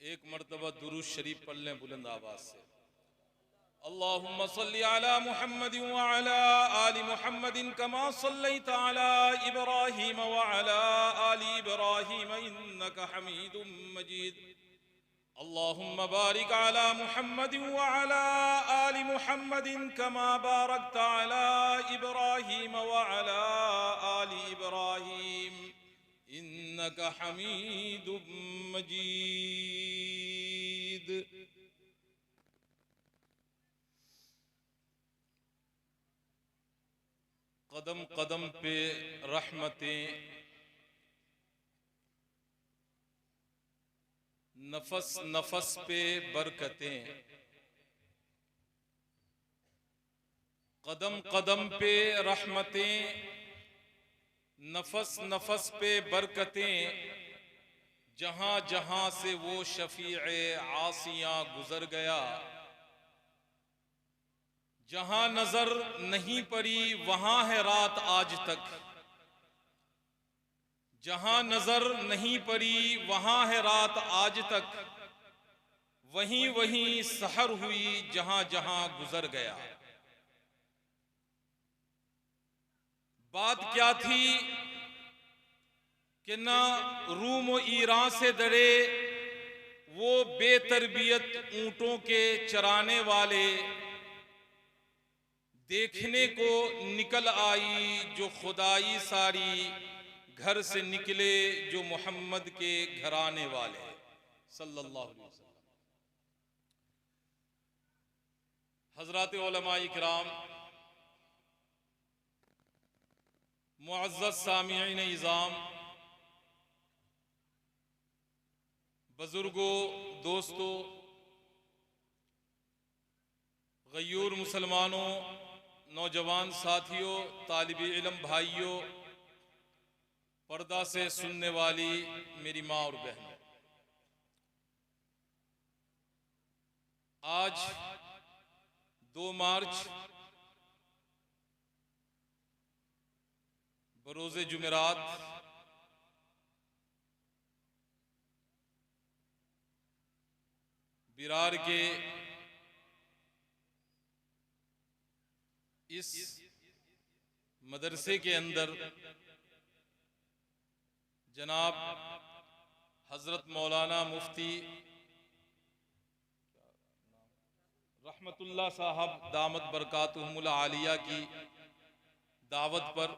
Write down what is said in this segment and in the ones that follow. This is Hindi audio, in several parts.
एक मर्तबा दुरूद शरीफ पढ़ लें बुलंद आवाज से। अल्लाहुम्मा सल्ली अला मुहम्मद व अला आलि मुहम्मद कमा सल्लैत अला इब्राहीम व अला आलि इब्राहीम इन्नका हमीदुम मजीद। अल्लाहुम्मा बारिक अला मुहम्मद व अला आलि मुहम्मद कमा बारकत अला इब्राहीम व अला आलि इब्राहीम इन्नका हमीदुम मजीद। कदम कदम पे रहमतें, नफस नफस पे बरकतें, कदम कदम पे रहमतें, नफस नफस पे बरकतें, जहां जहां से वो शफीए आसियां गुजर गया, जहां नजर नहीं पड़ी वहां है रात आज तक, जहां नजर नहीं पड़ी वहां है रात आज तक, वहीं वहीं सहर हुई जहां जहां गुजर गया। बात क्या थी कि ना रूम व ईरान से डरे वो बेतरबियत ऊंटों के चराने वाले, देखने को निकल आई जो खुदाई सारी, घर से निकले जो मोहम्मद के घराने वाले सल्लल्लाहु अलैहि वसल्लम। हजरात उलमा इकराम, मुअज़्ज़ज़ सामिईन इज़ाम, बुजुर्गों, दोस्तों, गयूर मुसलमानों, नौजवान साथियों, तालिबे इल्म भाइयों, पर्दा से सुनने वाली मेरी माँ और बहनों, आज 2 मार्च बरोज़े जुमेरात बिरार के इस मदरसे के अंदर जनाब हजरत मौलाना मुफ्ती रहमतुल्लाह साहब दामत बरकातुहुमुल आलिया की दावत पर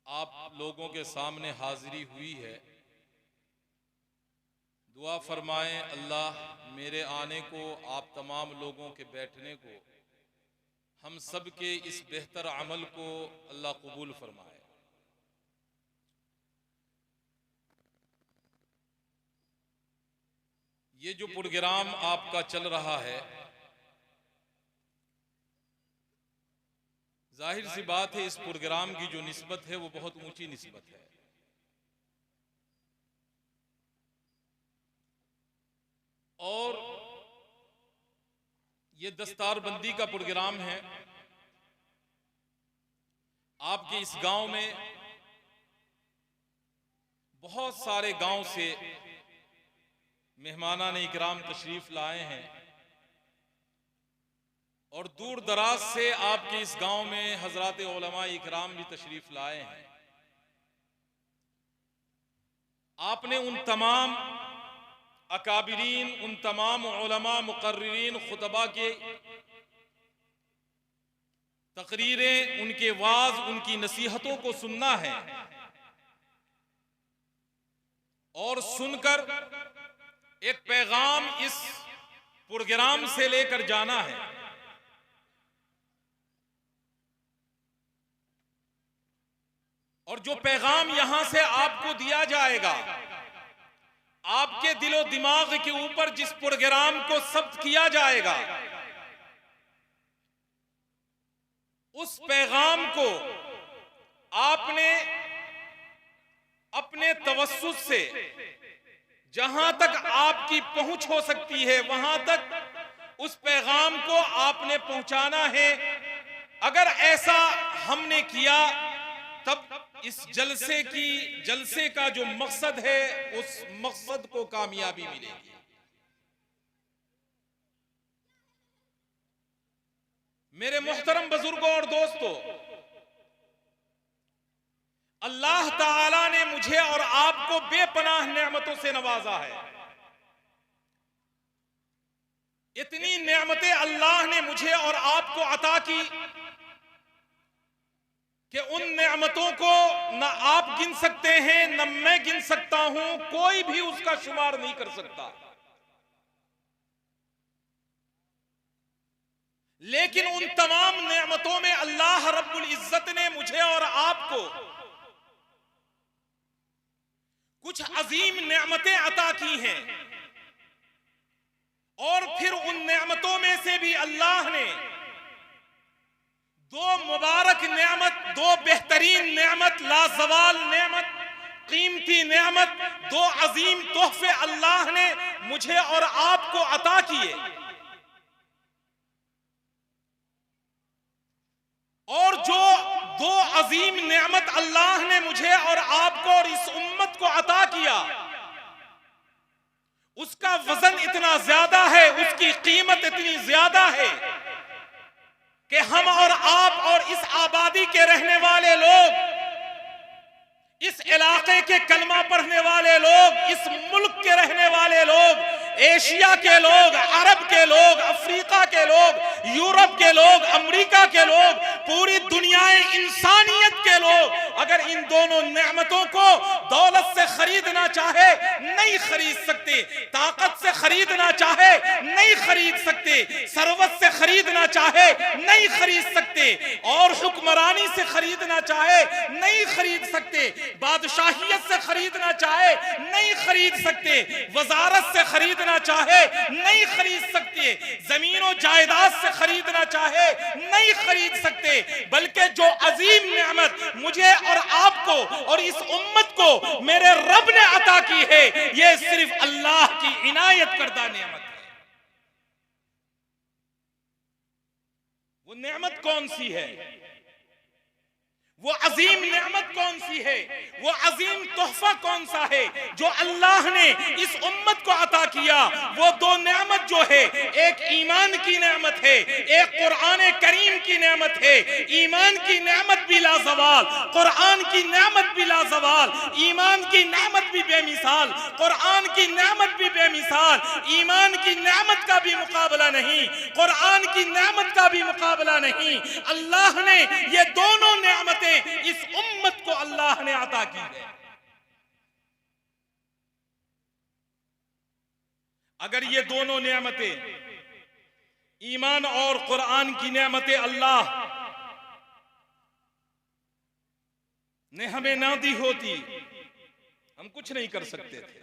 आप लोगों के सामने हाजिरी हुई है। दुआ फरमाएं अल्लाह मेरे आने को, आप तमाम लोगों के बैठने को, हम सब के इस बेहतर अमल को अल्लाह कबूल फरमाए। ये जो प्रोग्राम आपका चल रहा है, जाहिर सी बात है इस प्रोग्राम की जो निस्बत है वो बहुत ऊंची निस्बत है। और ये दस्तारबंदी का प्रोग्राम है। आपके इस गांव में बहुत सारे गांव से मेहमानान इकराम तशरीफ लाए हैं और दूर दराज से आपके इस गांव में हजरात उलमा इकराम भी तशरीफ लाए हैं। आपने उन तमाम अकाबिरीन, उन तमाम उलमा मुकर्रिरीन खुतबा के तकरीरें, उनके वाज, उनकी नसीहतों को सुनना है और सुनकर एक पैगाम इस प्रोग्राम से लेकर जाना है। और जो पैगाम यहां से आपको दिया जाएगा, आपके दिलो दिमाग के ऊपर जिस प्रोग्राम को सब्त किया जाएगा, उस पैगाम को आपने अपने तवस्सुत से जहां तक आपकी पहुंच हो सकती है वहां तक उस पैगाम को आपने पहुंचाना है। अगर ऐसा हमने किया तब इस जलसे का जो मकसद है उस मकसद को कामयाबी मिलेगी। मेरे मोहतरम बुजुर्गों और दोस्तों, अल्लाह ताला ने मुझे और आपको बेपनाह नेमतों से नवाजा है। इतनी नेमतें अल्लाह ने मुझे और आपको अता की कि उन नेमतों को न आप गिन सकते हैं, न मैं गिन सकता हूं, कोई भी उसका शुमार नहीं कर सकता। लेकिन उन तमाम नेमतों में अल्लाह रब्बुल इज्जत ने मुझे और आपको कुछ अजीम नेमतें अता की हैं और फिर उन नेमतों में से भी अल्लाह ने दो मुबारक नेमत, दो बेहतरीन नेमत, लाजवाल नेमत, कीमती नेमत, दो अजीम तोहफे अल्लाह ने मुझे और आपको अता किए। और जो दो अजीम नेमत अल्लाह ने मुझे और आपको और इस उम्मत को अता किया, उसका वजन इतना ज्यादा है, उसकी कीमत इतनी ज्यादा है कि हम और आप और इस आबादी के रहने वाले लोग, इस इलाके के कलमा पढ़ने वाले लोग, इस मुल्क के रहने वाले लोग, एशिया के लोग, अरब के लोग, अफ्रीका के लोग, यूरोप के लोग, अमेरिका के लोग, पूरी दुनियाए इंसानियत के लोग अगर इन दोनों नेमतों को दौलत से खरीदना चाहे नहीं खरीद सकते, ताकत से खरीदना चाहे नहीं खरीद सकते, सरवत से खरीदना चाहे नहीं खरीद सकते, और हुक्मरानी से खरीदना चाहे नहीं खरीद सकते, बादशाहियत से खरीदना चाहे नहीं खरीद सकते, वजारत से खरीदना चाहे नहीं खरीद सकते, जमीनों जायदाद से खरीदना चाहे नहीं खरीद सकते, बल्कि जो अजीम नेमत मुझे और आपको और इस उम्मत को मेरे रब ने अता की है, यह सिर्फ अल्लाह की इनायत करदा नेमत है। वो नेमत कौन सी है? वो अजीम नेमत कौन सी है? वो अजीम तोहफा कौन सा है जो अल्लाह ने इस उम्मत को अता किया? वो दो नेमत जो है, एक ईमान की नेमत है, एक कुरान करीम की नेमत है। ईमान की नेमत भी लाजवाल, कुरान की नेमत भी लाजवाल, ईमान की नेमत भी बेमिसाल, कुरान की नेमत भी बेमिसाल। ईमान की नेमत का भी मुकाबला नहीं, कुरान की नेमत का भी मुकाबला नहीं। अल्लाह ने ये दोनों नेमतें इस उम्मत को अल्लाह ने अता की है। अगर ये दोनों नेमतें, ईमान और कुरान की नेमतें अल्लाह ने हमें ना दी होती, हम कुछ नहीं कर सकते थे।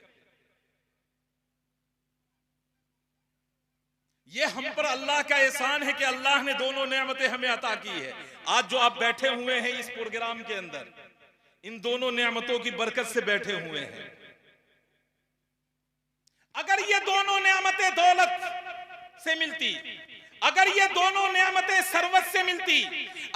ये हम पर अल्लाह का एहसान है कि अल्लाह ने दोनों नेमतें हमें अता की है। आज जो आप बैठे हुए हैं इस प्रोग्राम के अंदर, इन दोनों नेमतों की बरकत से बैठे हुए हैं। अगर ये दोनों नेमतें दौलत से मिलती, अगर ये दोनों नेमतें सरवत से मिलती,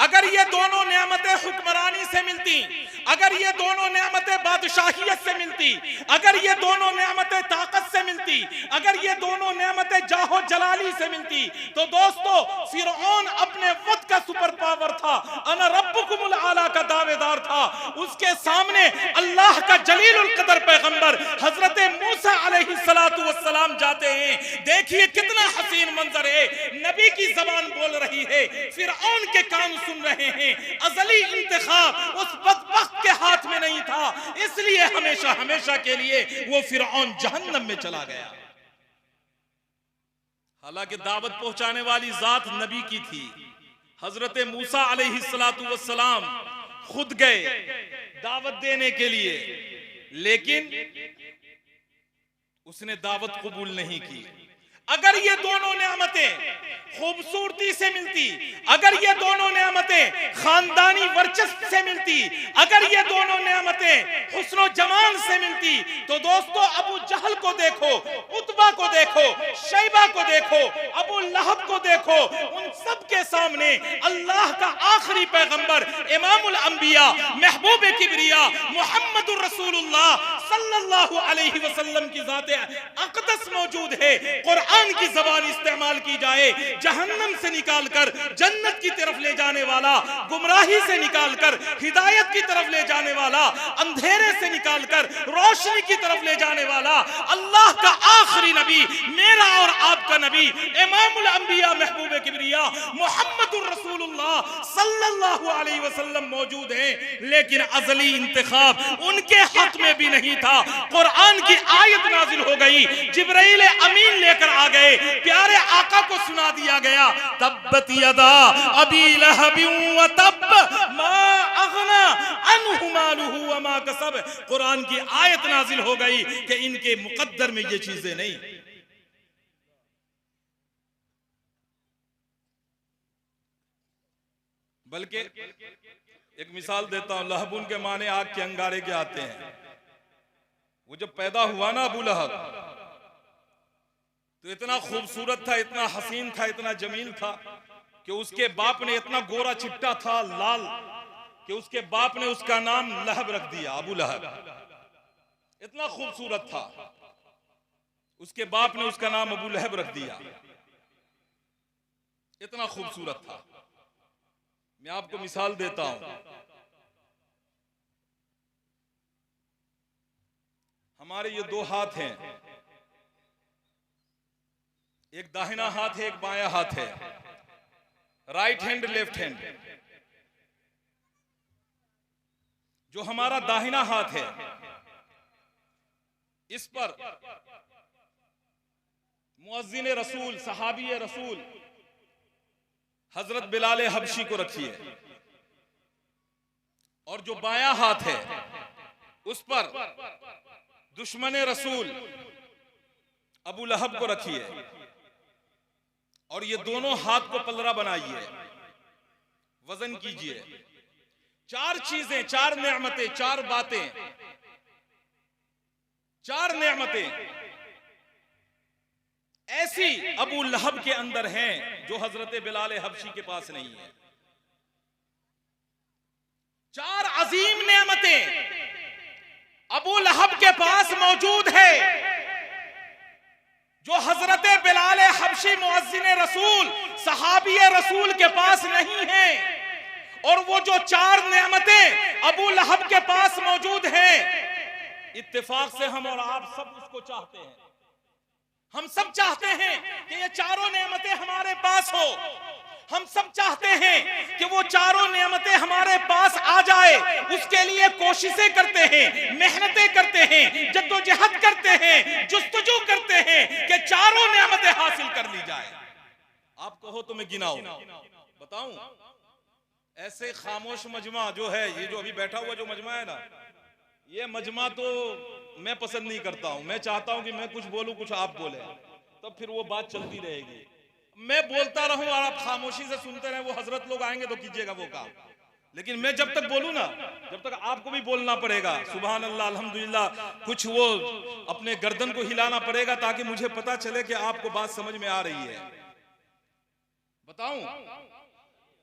अगर ये दोनों नेमतें हुक्मरानी से मिलती, अगर ये दोनों नेमतें बादशाहियत से मिलती, अगर ये दोनों नेमतें ताकत से मिलती, अगर ये दोनों नेमतें जाहो जलाली से मिलती, तो दोस्तों फिरौन अपने वक्त का सुपर पावर था, अना रब्बुकुमुल आला का दावेदार था। उसके सामने अल्लाह का जलीलुल कदर पैगंबर हजरत मूसा अलैहिस्सलातु वस्सलाम जाते हैं। देखिए कितना हसीन मंजर है, नबी की जबान बोल रही है, फिरऔन के कान सुन रहे हैं। अजली इंतखाब उस बदबख्त के हाथ में नहीं था, इसलिए हमेशा हमेशा के लिए वो फिरऔन जहन्नम में चला गया। हालांकि दावत पहुंचाने वाली जात नबी की थी। हजरत मूसा अलैहिस्सलातु वस्सलाम खुद गए दावत देने के लिए, लेकिन उसने दावत कबूल नहीं की। अगर ये दोनों नेमतें खूबसूरती से मिलती, अगर ये दोनों नेमतें खानदानी वर्चस्व से मिलती, अगर ये दोनों नेमतें हुस्नो जमाल से मिलती, तो दोस्तों अबू जहल को देखो, उतबा को देखो, शैबा को देखो, अबू लहब को देखो, उन सब के सामने अल्लाह का आखिरी पैगंबर इमामुल अंबिया महबूब किबरिया मुहम्मदुर रसूलुल्लाह सल्लल्लाहु अलैहि वसल्लम की ज़ाते अक़दस मौजूद है। कुरान की ज़बान इस्तेमाल की जाए, जहन्नम से निकालकर जन्नत की तरफ ले जाने वाला, गुमराही से निकालकर हिदायत की तरफ ले जाने वाला, अंधेरे से निकालकर रोशनी की तरफ ले जाने वाला अल्लाह का आखिरी नबी, मेरा और आपका नबी इमामुल अंबिया महबूब किबरिया मुहम्मदुर रसूलुल्लाह सल्लल्लाहु अलैहि वसल्लम मौजूद हैं। लेकिन अज़ली इंतखाब उनके हक में भी नहीं था। कुरान की आयत नाजिल हो गई, जिब्राइल अमीन लेकर आ गए, प्यारे आका को सुना दिया गया, तब्बत यदा अबी लहबिन व तब मा अगना अन्हु मालुहु व मा कसब। कुरान की आयत नाजिल हो गई कि इनके मुकद्दर में ये चीजें नहीं। बल्कि एक मिसाल देता हूं, लहबुन के माने आग के अंगारे के आते हैं। वो जब पैदा हुआ ना अबू लहब, तो इतना खूबसूरत था, इतना हसीन था, इतना जमील था कि उसके बाप ने, इतना गोरा चिट्टा था लाल, कि उसके बाप ने उसका नाम लहब रख दिया, अबू लहब। इतना खूबसूरत था, उसके बाप ने उसका नाम अबू लहब रख दिया, इतना खूबसूरत था। मैं आपको मिसाल देता हूं, हमारे ये दो हाथ हैं, एक दाहिना हाथ है, एक बायां हाथ है, राइट हैंड लेफ्ट हैंड। जो हमारा दाहिना हाथ है, इस पर मुअज्जिन रसूल, सहाबी रसूल हजरत बिलाल हबशी को रखिए, और जो बायां हाथ है उस पर दुश्मन रसूल अबू लहब को रखिए, और ये दोनों हाथ को पलरा बनाइए, वजन कीजिए। चार चीजें, चार नेमतें, चार बातें, चार नेमतें ऐसी अबू लहब के अंदर हैं जो हजरत बिलाल हबशी के पास नहीं है। चार अजीम नेमतें अबू लहब के पास मौजूद है जो हजरत बिलाल हबशी मुअज्जिन रसूल, सहाबी रसूल के पास नहीं है। और वो जो चार नेमतें अबू लहब के पास मौजूद हैं, इत्तेफाक से हम और आप सब उसको चाहते हैं। हम सब चाहते हैं कि ये चारों नेमतें हमारे पास हो। हम सब चाहते हैं कि वो चारों नेमतें हमारे पास आ जाए। उसके लिए कोशिशें करते हैं, मेहनतें करते हैं, जद्दोजहद करते हैं, जुस्तजू करते हैं कि चारों नेमतें हासिल कर ली जाए। आप कहो तो मैं गिनाऊं, बताऊं? ऐसे खामोश मजमा जो है, ये जो अभी बैठा हुआ जो मजमा है ना, ये मजमा तो मैं पसंद नहीं करता हूं। मैं चाहता हूं कि मैं कुछ बोलूं, कुछ आप बोले, तब फिर वो बात चलती रहेगी। मैं बोलता रहूं और आप खामोशी से सुनते रहें, वो हजरत लोग आएंगे तो कीजिएगा वो काम। लेकिन मैं जब तक बोलूं ना, जब तक आपको भी बोलना पड़ेगा, सुभान अल्लाह, अल्हम्दुलिल्लाह, कुछ वो अपने गर्दन को हिलाना पड़ेगा ताकि मुझे पता चले कि आपको बात समझ में आ रही है। बताऊं?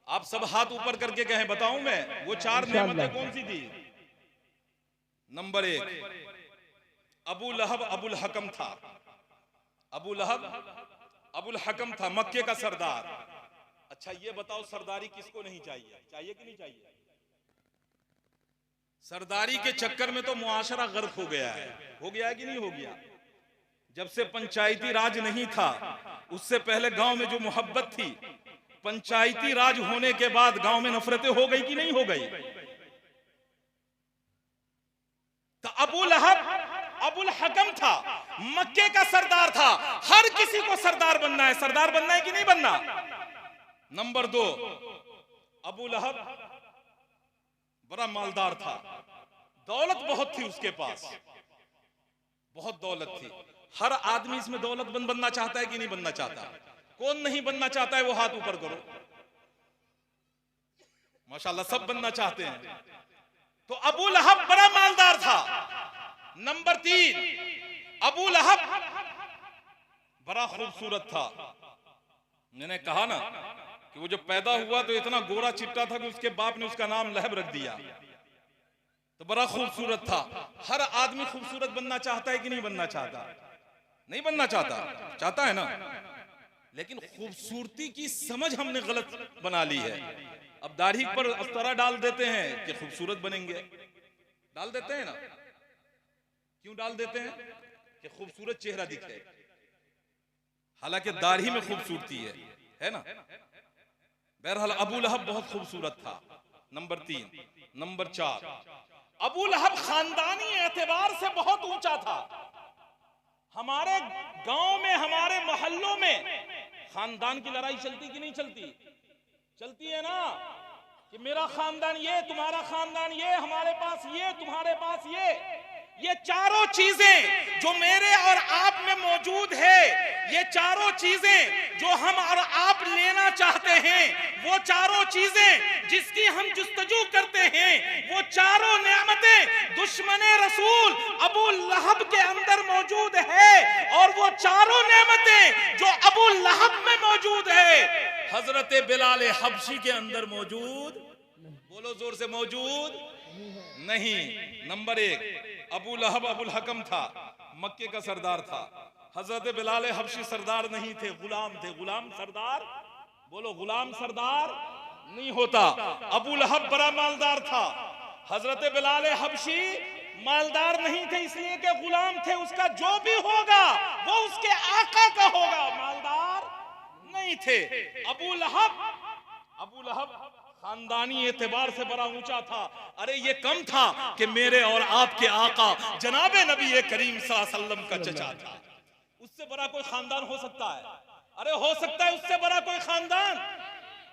आप सब हाथ ऊपर करके कहें, बताऊं मैं वो 4 नेमतें कौन सी थी? नंबर 1, अबू लहब अबुल हकम था। अबू लहब अबुल हकम था, मक्के का सरदार। अच्छा ये बताओ, सरदारी किसको नहीं चाहिए? चाहिए कि नहीं चाहिए? सरदारी के चक्कर में तो मुआशरा गर्क हो गया है। हो गया है कि नहीं हो गया? जब से पंचायती राज नहीं था, उससे पहले गांव में जो मोहब्बत थी, पंचायती राज होने के बाद गांव में नफरतें हो गई कि नहीं हो गई? तो अबू लहब अबुल हकम था, मक्के का सरदार था। हर किसी को सरदार बनना है। सरदार बनना है कि नहीं बनना? नंबर 2, अबू लहब बड़ा मालदार था, दौलत बहुत थी उसके पास, बहुत दौलत थी। हर आदमी इसमें दौलतमंद बनना चाहता है कि नहीं बनना चाहता? कौन नहीं बनना चाहता है? वो हाथ ऊपर करो। माशाल्लाह सब बनना चाहते हैं। तो अबू लहब बड़ा मालदार था। नंबर 3, अबू लहब बड़ा खूबसूरत था। मैंने कहा ना कि वो जब पैदा हुआ तो इतना गोरा चिट्टा था कि उसके बाप ने उसका नाम लहब रख दिया। तो बड़ा खूबसूरत था। हर आदमी खूबसूरत बनना चाहता है कि नहीं बनना चाहता? नहीं बनना चाहता? चाहता है ना। लेकिन खूबसूरती की समझ हमने गलत बना ली है। अब दाढ़ी पर अस्तरा डाल देते हैं कि खूबसूरत बनेंगे। डाल देते हैं ना। क्यों डाल देते हैं? कि खूबसूरत चेहरा दिखे। हालांकि दाढ़ी में खूबसूरती है ना। बहरहाल अबू लहब बहुत खूबसूरत था। नंबर 3। नंबर 4, अबू लहब खानदानी एतबार से बहुत ऊंचा था। हमारे गांव में, हमारे मोहल्लों में खानदान की लड़ाई चलती कि नहीं चलती? चलती है ना, कि मेरा खानदान ये, तुम्हारा खानदान ये, हमारे पास ये, तुम्हारे पास ये चारों चीजें जो मेरे और आप में मौजूद है, ये चारों चीजें जो हम और आप लेना चाहते हैं, वो चारों चीजें जिसकी हम जुस्तजू करते हैं, वो चारों नेमतें दुश्मने रसूल अबू लहब के अंदर मौजूद है। और वो चारों नेमतें जो अबू लहब में मौजूद है, हजरत बिलाल हबशी के अंदर मौजूद, बोलो जोर से, मौजूद नहीं। नंबर 1, अबू लहब अबुल हकम था, मक्के का सरदार था। हजरत बिलाल हबशी सरदार नहीं थे, गुलाम थे। गुलाम सरदार, बोलो, गुलाम सरदार नहीं होता। अबू लहब बड़ा मालदार था। हजरत बिलाल हबशी मालदार नहीं थे, इसलिए कि गुलाम थे। उसका जो भी होगा वो उसके आका का होगा, मालदार नहीं थे। अबू लहब खानदानी एतबार से बड़ा ऊंचा था। अरे ये कम था कि मेरे और आपके आका जनाबे नबी करीम सल्लल्लाहु अलैहि वसल्लम का चचा था। उससे बड़ा कोई खानदान हो सकता है? अरे हो सकता है उससे बड़ा कोई खानदान।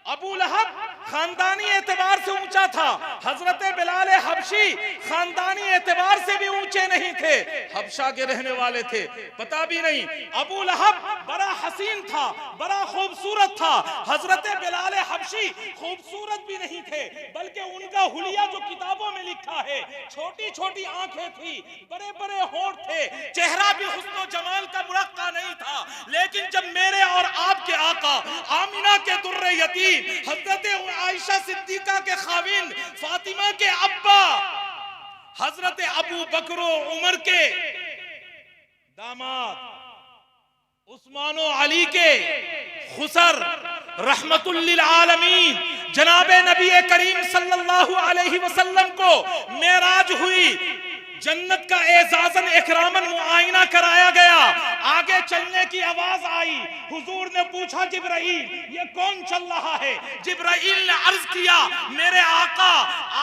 अबू लहब खानदानी एतबार से ऊंचा था। हजरत बिलाल हबशी खानदानी एतबार से भी ऊंचे नहीं थे, हबशा के रहने वाले थे, पता भी नहीं। अबू लहब बड़ा हसीन था, बड़ा खूबसूरत था। हजरत बिलाल हबशी खूबसूरत भी नहीं थे, बल्कि उनका हुलिया जो किताबों में लिखा है, छोटी छोटी आंखें थी, बड़े बड़े होंठ थे, चेहरा भी हुस्न जमाल का मुरक्का नहीं था। लेकिन जब मेरे और आपके आका आमिना के दुर्रे यतीम हजरत आयशा सिद्दीका के खाविंद फातिमा के अब्बा हजरत अबू बकर उमर के दामाद उस्मान अली के खुसर रहमतुल लिल आलमीन जनाबे नबी करीम सल्लल्लाहु अलैहि वसल्लम को मेराज हुई, जन्नत का एजाजन इकरामन मुआयना कराया गया। आगे चलने की आवाज आई। हुजूर ने पूछा, जिब्राइल ये कौन चल रहा है? जिब्राइल ने अर्ज किया, मेरे आका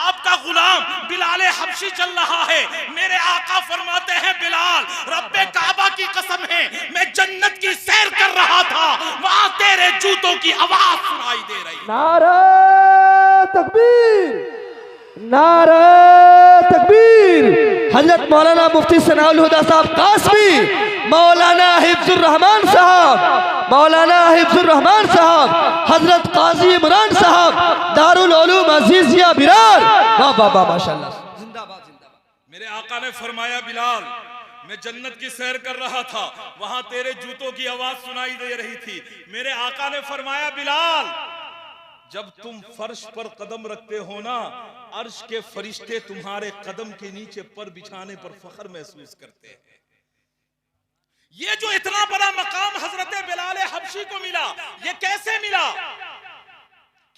आपका गुलाम बिलाल हबशी चल रहा है। मेरे आका फरमाते हैं, बिलाल रब्बे काबा की कसम है, मैं जन्नत की सैर कर रहा था, वहां तेरे जूतों की आवाज सुनाई दे रही। नारा तकबीर, नारा तकबीर। हजरत मौलाना मुफ्ती सनाउल हुदा साहब कासमी, मौलाना हिफ्जुर रहमान साहब, मौलाना हिफ्जुर रहमान साहब, हजरत काजी इमरान साहब, दारुल उलूम अजीजिया बिरार। वाह वाह वाह, माशाल्लाह, जिंदाबाद जिंदाबाद। मेरे आका ने फरमाया, बिलाल मैं जन्नत की सैर कर रहा था, वहां तेरे जूतों की आवाज सुनाई दे रही थी। मेरे आका ने फरमाया, बिलाल जब तुम फर्श पर कदम रखते हो ना, अर्श के फरिश्ते तुम्हारे कदम के नीचे पर बिछाने पर फख्र महसूस करते हैं। ये जो इतना बड़ा मकाम हजरत बिलाल हबशी को मिला, ये कैसे मिला?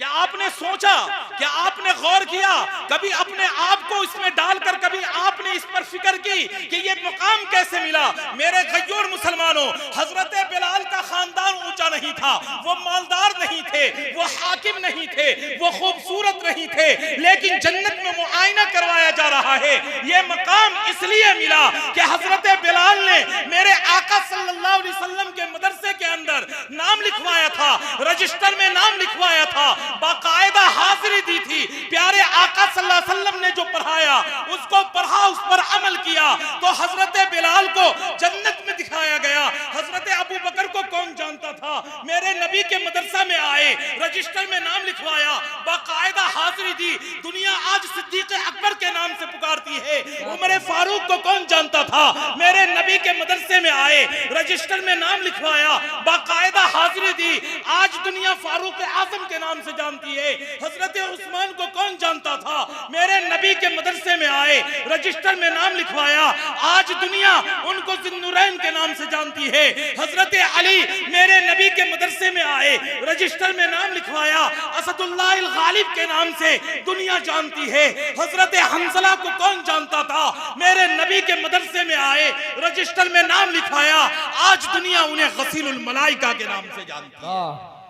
क्या आपने सोचा, क्या आपने गौर किया, कभी अपने आप को इसमें डालकर कभी आपने इस पर फिक्र की कि ये मुकाम कैसे मिला? मेरे गय्योर मुसलमानों, हजरत बिलाल का खानदान ऊंचा नहीं था, वो मालदार नहीं थे, वो हाकिम नहीं थे, वो खूबसूरत नहीं थे, लेकिन जन्नत में मुआयना करवाया जा रहा है। ये मकाम इसलिए मिला कि हजरत बिलाल ने मेरे आका सल्लल्लाहु अलैहि वसल्लम के मदरसे के अंदर नाम लिखवाया था, रजिस्टर में नाम लिखवाया था, बाकायदा हाजिरी दी थी। प्यारे आका सल्लल्लाहु अलैहि वसल्लम ने जो पढ़ाया उसको पढ़ा, उस पर अमल किया, तो हजरत बिलाल को जन्नत में दिखाया गया। हजरत अबू बकर को कौन जानता था? मेरे नबी के मदरसा में आए, रजिस्टर में नाम लिखवाया, बाकायदा हाजिरी दी। दुनिया आज सिद्दीक अकबर के नाम से पुकारती है। उमर फारूक को कौन जानता था? मेरे नबी के मदरसे में आए, रजिस्टर में नाम लिखवाया, बाकायदा हाजिरी दी। आज दुनिया फारूक आजम के नाम से जानती है। हजरत उस्मान को कौन जानता था? मेरे नबी के मदरसे में आए, रजिस्टर में नाम लिखवाया, आज दुनिया उनको ज़ुन्नुरैन के नाम से जानती है। हजरत अली मेरे नबी के मदरसे में आए, रजिस्टर में नाम लिखवाया, असदुल्लाह अल गालिब के नाम से दुनिया जानती है। हजरत हंसला को कौन जानता था? मेरे नबी के मदरसे में आए, रजिस्टर में नाम लिखवाया, आज दुनिया उन्हें गसीलुल मलाइका के नाम से जानती है।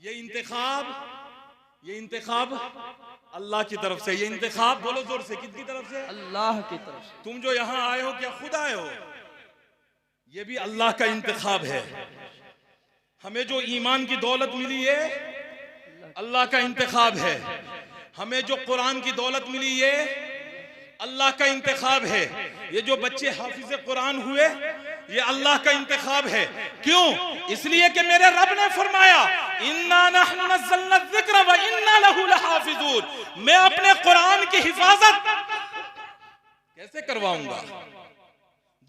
ये इंतखाब अल्लाह की तरफ से, ये इंतखाब बोलो जोर से, किसकी तरफ से? अल्लाह की तरफ से। तुम जो यहाँ आए हो, क्या खुद आए हो? ये भी अल्लाह का इंतखाब है। हमें जो ईमान की दौलत मिली है, अल्लाह का इंतखाब है। हमें जो कुरान की दौलत मिली है, अल्लाह का इंतखाब है। ये जो बच्चे हाफिज कुरान हुए, ये अल्लाह का इंतखाब है। क्यों? इसलिए कि मेरे रब ने फरमाया, इन्ना नहनु नज़्ज़लना ज़िक्र व इन्ना लहु लहाफ़िज़ून। मैं अपने कुरान की हिफाजत कैसे करवाऊंगा?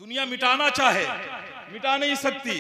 दुनिया मिटाना चाहे मिटा नहीं सकती,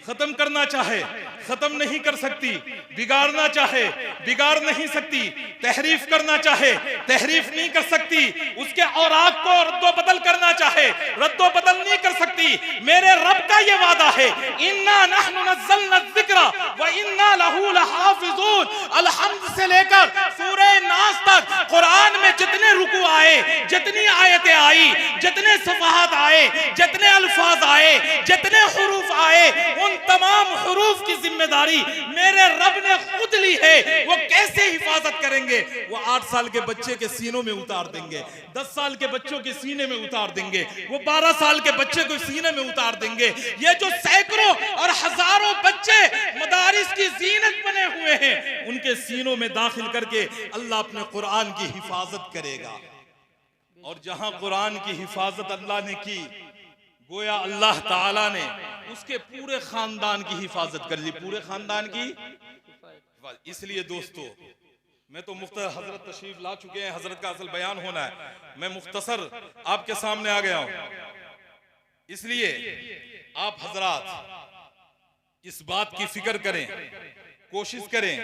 खत्म करना चाहे खत्म नहीं कर सकती, बिगाड़ना चाहे बिगाड़ नहीं सकती, तहरीफ करना चाहे तहरीफ नहीं कर सकती, उसके औराक को रद्दो बदल करना चाहे रद्दो बदल नहीं कर सकती। मेरे रब का ये वादा है, इन्ना नहनु नज़्ज़लना ज़िक्र व इन्ना लहु लहाफ़िज़ून। अलहम्द से लेकर सूरह नास तक कुरान में जितने रुकू आए, जितनी आयतें आई, जितने सफ़हात आए, जितने अल्फाज आए, जितने हुरूफ आए, उन तमाम हुरूफ की जिम्मेदारी मेरे रब ने खुद ली है। वो कैसे हिफाजत करेंगे? वो 8 साल के बच्चे के सीनों में उतार देंगे, 10 साल के बच्चों के सीने में उतार देंगे, वो 12 साल के बच्चे को सीने में उतार देंगे। ये जो सैकड़ों और हजारों बच्चे मदारिस की जीनत बने हुए हैं, उनके सीनों में दाखिल करके अल्लाह अपने कुरान की हिफाजत करेगा। और जहां कुरान की हिफाजत अल्लाह ने की, गोया अल्लाह ताला ने उसके पूरे खानदान की हिफाजत कर ली, पूरे खानदान की। इसलिए दोस्तों, मैं तो मुख्तसर, हजरत तशरीफ ला चुके हैं, हजरत का असल बयान होना है, मैं मुख्तसर आपके सामने आ गया हूं। इसलिए आप हजरात इस बात की फिक्र करें, कोशिश करें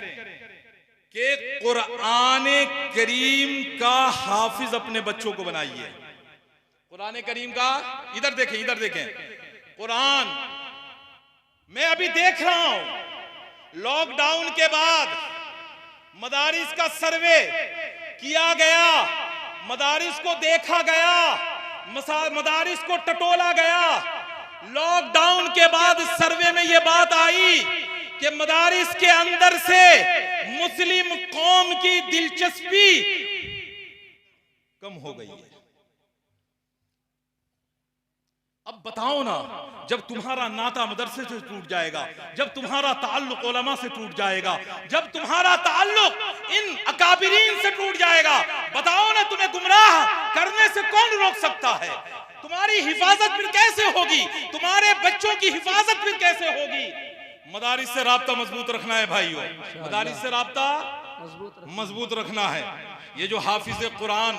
कि कुरान करीम का हाफिज अपने बच्चों को बनाइए। कुरान करीम का, इधर देखें, इधर देखें, कुरान मैं अभी देख रहा हूं, लॉकडाउन के बाद मदारिस का सर्वे किया गया, मदारिस को देखा गया, मदारिस को टटोला गया। लॉकडाउन के बाद सर्वे में यह बात आई कि मदारिस के अंदर से मुस्लिम कौम की दिलचस्पी कम हो गई है। अब बताओ ना, जब तुम्हारा नाता मदरसे से टूट जाएगा, जब तुम्हारा ताल्लुक उलमा से टूट जाएगा, जब तुम्हारा ताल्लुक इन अकाबिरीन से टूट जाएगा, बताओ ना तुम्हें गुमराह करने से कौन रोक सकता है? तुम्हारी हिफाजत फिर कैसे होगी? तुम्हारे बच्चों की हिफाजत फिर कैसे होगी? मदारिस से राब्ता मजबूत रखना है भाइयों, मदारिस से राब्ता मजबूत रखना है। ये जो हाफिज कुरान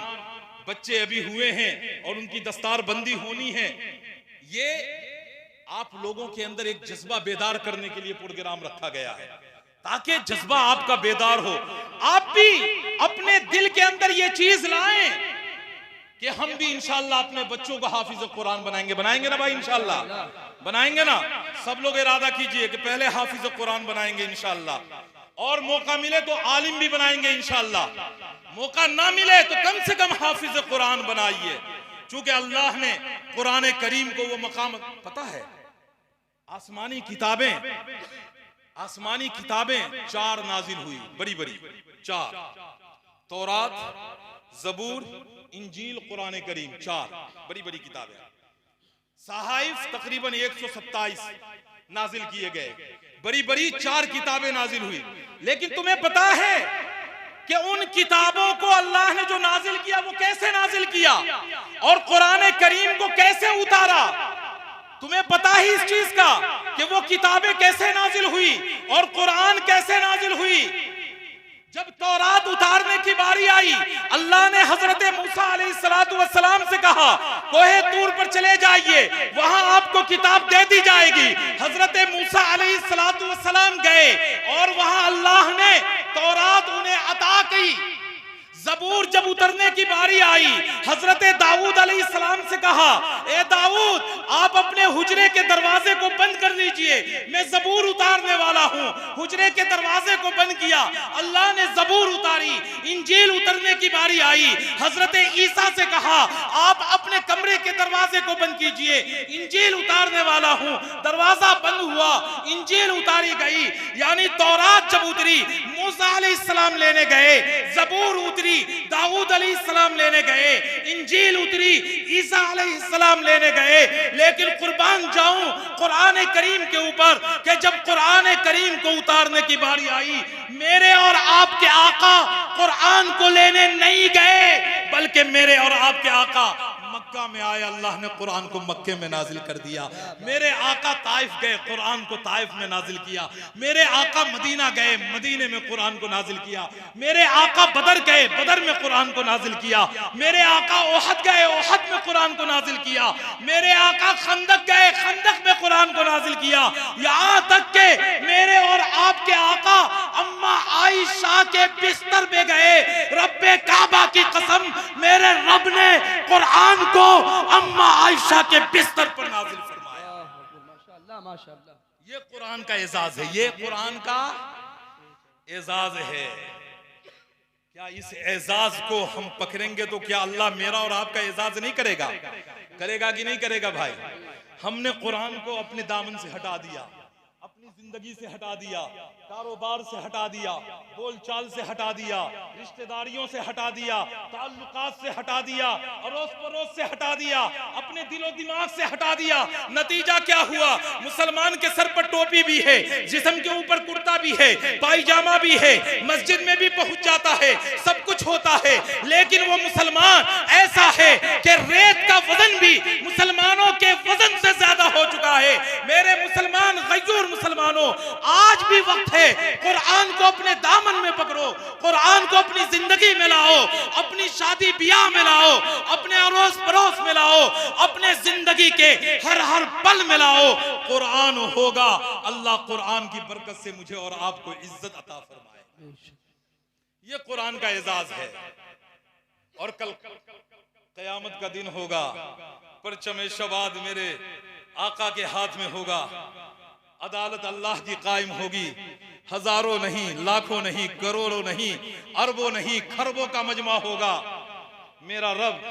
बच्चे अभी हुए हैं और उनकी दस्तार बंदी होनी है, ये आप लोगों के अंदर एक जज्बा बेदार करने के लिए प्रोग्राम रखा गया है, ताकि जज्बा आपका बेदार हो। आप भी अपने दिल के अंदर ये चीज लाएं कि हम भी इंशाअल्लाह अपने बच्चों को हाफिज कुरान बनाएंगे। बनाएंगे ना भाई? इंशाअल्लाह बनाएंगे ना? सब लोग इरादा कीजिए कि पहले हाफिज कुरान बनाएंगे इंशाअल्लाह, और मौका मिले तो आलिम भी बनाएंगे इंशाअल्लाह। मौका ना मिले तो कम से कम हाफिज कुरान बनाइए, चूंकि अल्लाह ने कुरान करीम को वो मकाम, पता है आसमानी किताबें 4 नाजिल हुई, बड़ी बड़ी 4, तौरात, ज़बूर, इंजील, कुरान करीम, 4 बड़ी बड़ी किताबें। सहाइफ तकरीबन 127 नाजिल किए गए, बड़ी बड़ी 4 किताबें नाजिल हुई। लेकिन तुम्हें पता है कि उन किताबों को अल्लाह ने जो नाजिल किया वो कैसे नाजिल किया, और कुरान करीम को कैसे उतारा? तुम्हें पता ही इस चीज का कि वो किताबें कैसे नाजिल हुई और कुरान कैसे नाजिल हुई? जब तौरात उतारने की बारी आई, अल्लाह ने हजरत मूसा अलैहिस्सलाम से कहा कोहे तूर पर चले जाइए, वहां आपको किताब दे दी जाएगी। हजरत मूसा अलैहिस्सलाम गए और वहां अल्लाह ने तौरात उन्हें अता की। ज़बूर जब उतरने की बारी आई, हजरत दाऊद अलैहिस्सलाम से कहा ए दाऊद आप अपने हुजरे के दरवाजे को बंद कर लीजिए, मैं ज़बूर उतारने वाला हूँ। हुजरे के दरवाजे को बंद किया, अल्लाह ने ज़बूर उतारी। इंजील उतरने की बारी आई, हजरत ईसा से कहा आप अपने कमरे के दरवाजे को बंद कीजिए, इंजील उतारने वाला हूँ। दरवाजा बंद हुआ, इंजील उतारी गई। यानी तौरात जब उतरी, मूसा अलैहिस्सलाम लेने गए, ज़बूर उतरी, दाऊद अलैहिस्सलाम लेने गए, इंजील उतरी, ईसा अलैहिस्सलाम लेने गए। लेकिन कुर्बान जाऊं कुरान करीम के ऊपर कि जब कुरान करीम को उतारने की बारी आई, मेरे और आपके आका कुरान को लेने नहीं गए, बल्कि मेरे और आपके आका मक्का में आए, अल्लाह ने कुरान को मक्के में नाजिल कर दिया। मेरे आका ताइफ गए, कुरान को ताइफ में नाजिल किया। मेरे आका मदीना गए, मदीने में कुरान को नाजिल किया। मेरे आका बदर गए, बदर में कुरान को नाजिल किया। मेरे आका ओहद गए, ओहद में कुरान को नाजिल किया। मेरे आका खंदक गए, खंदक में कुरान को नाजिल किया। यहाँ तक के मेरे और आपके आका अम्मा आयशा के बिस्तर पे गए। रब्बे काबा की कसम, मेरे रब ने कुरान को अम्मा आयशा के बिस्तर पर नाजिल फरमाया। माशाअल्लाह माशाअल्लाह, ये कुरान का एजाज है, ये कुरान का एजाज है। क्या इस एजाज को हम पकड़ेंगे तो क्या अल्लाह मेरा और आपका एजाज नहीं करेगा? करेगा कि नहीं करेगा भाई? हमने कुरान को अपने दामन से हटा दिया, अपनी जिंदगी से हटा दिया, कारोबार से हटा दिया, बोलचाल से हटा दिया, रिश्तेदारियों से हटा दिया, ताल्लुकात से हटा दिया, अड़ोस पड़ोस से हटा दिया, अपने दिलो दिमाग से हटा दिया। नतीजा क्या हुआ? मुसलमान के सर पर टोपी भी है, जिस्म के ऊपर कुर्ता भी है, पायजामा भी है, मस्जिद में भी पहुंच जाता है, सब कुछ होता है, लेकिन वो मुसलमान ऐसा है कि रेत का वजन भी मुसलमानों के वजन से ज्यादा हो चुका है। मेरे मुसलमान गयूर मुसलमानों, आज भी वक्त है, कुरान को अपने दामन में पकड़ो, कुरान को अपनी जिंदगी में लाओ, अपनी शादी ब्याह में लाओ, अपने अड़ोस पड़ोस में लाओ, अपने जिंदगी के हर हर पल में लाओ। कुरान होगा, अल्लाह कुरान की बरकत से मुझे और आपको इज्जत अता फरमाए। ये कुरान का एजाज है। और कल कयामत का दिन होगा, परचम शबाद मेरे आका के हाथ में होगा, अदालत अल्लाह की कायम होगी। हजारों नहीं, लाखों नहीं, करोड़ों नहीं, अरबों नहीं, खरबों का मजमा होगा। मेरा रब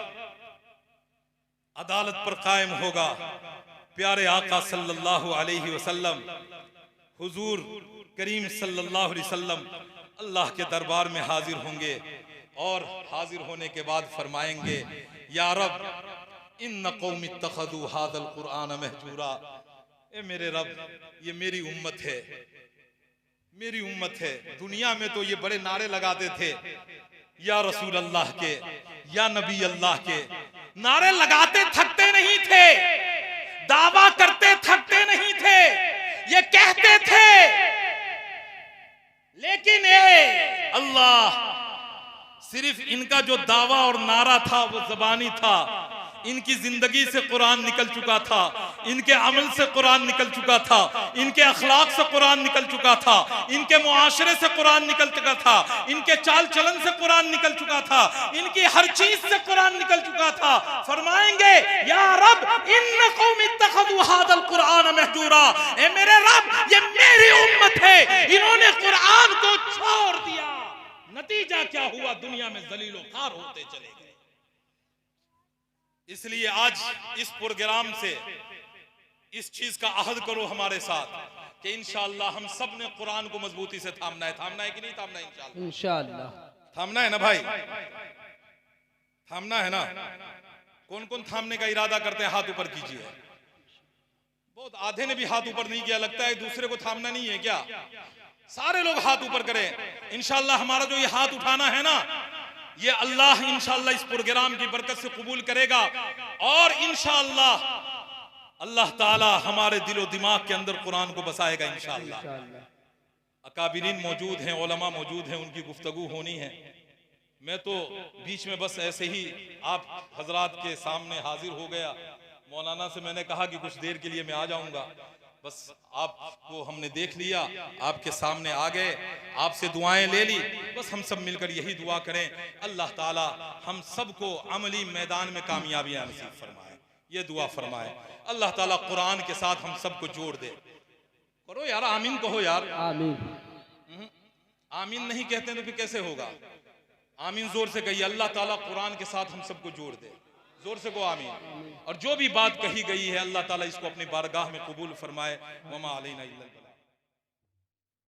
अदालत पर कायम होगा। प्यारे आका सल्लल्लाहु अलैहि वसल्लम, हुजूर करीम सल्लल्लाहु अलैहि वसल्लम अल्लाह के दरबार में हाजिर होंगे और हाजिर होने के बाद फरमाएंगे, या रब इन्न कौमी इत्तखज़ू हाज़ल कुरान महजूरा। ए मेरे रब, ये मेरी उम्मत है, मेरी उम्मत है। दुनिया में तो ये बड़े नारे लगाते थे, या रसूल अल्लाह के, या नबी अल्लाह के। नारे लगाते थकते नहीं थे, दावा करते थकते नहीं थे, ये कहते थे। लेकिन ये अल्लाह, सिर्फ इनका जो दावा और नारा था वो ज़बानी था, इनकी जिंदगी से कुरान निकल चुका था। इनके अमल से कुरान निकल चुका था, इनके अखलाक से कुरान निकल चुका था, इनके मुआशरे से कुरान निकल चुका था, इनके चाल चलन से कुरान निकल चुका था, इनकी हर चीज से कुरान निकल चुका था। फरमाएंगे या रब इन कौम इत्तखज़ू हादल कुरान महजूरा, ए मेरे रब ये मेरी उम्मत है, इन्होंने कुरान को छोड़ दिया। नतीजा क्या हुआ? दुनिया में जलीलो खार होते चले गए। इसलिए आज इस प्रोग्राम से इस चीज का अहद करो हमारे साथ कि इंशाअल्लाह हम सब ने कुरान को मजबूती से थामना है। थामना है कि नहीं थामना है? इंशाअल्लाह थामना है ना भाई? थामना है ना? कौन कौन थामने का इरादा करते हैं? हाथ ऊपर कीजिए। बहुत आधे ने भी हाथ ऊपर नहीं किया, लगता है दूसरे को थामना नहीं है क्या? सारे लोग हाथ ऊपर करें। इंशाअल्लाह हमारा जो ये हाथ उठाना है ना, ये अल्लाह इंशाअल्लाह इस प्रोग्राम की बरकत से कबूल करेगा और इंशाअल्लाह अल्लाह ताला हमारे दिलो दिमाग के अंदर कुरान को बसाएगा इंशाअल्लाह। अकाबिरीन मौजूद हैं, उलमा मौजूद हैं, उनकी गुफ्तगू होनी है। मैं तो बीच में बस ऐसे ही आप हजरात के सामने हाजिर हो गया। मौलाना से मैंने कहा कि कुछ देर के लिए मैं आ जाऊंगा, बस आपको हमने देख लिया, आपके सामने आ गए, आपसे दुआएं ले ली। बस हम सब मिलकर यही दुआ करें अल्लाह ताला हम सबको अमली मैदान में कामयाबियां नसीब फरमाए, ये दुआ फरमाए। अल्लाह ताला कुरान के साथ हम सबको जोड़ दे। करो यार, आमीन कहो यार। आमीन। आमीन नहीं कहते तो फिर कैसे होगा? आमीन जोर से कहिए। अल्लाह ताला कुरान के साथ हम सबको जोड़ दे। जोर से को आमीन। और जो भी बात कही गई है अल्लाह ताला इसको अपनी बारगाह में कबूल फरमाए। वमा अलैना इल्लल बलाग।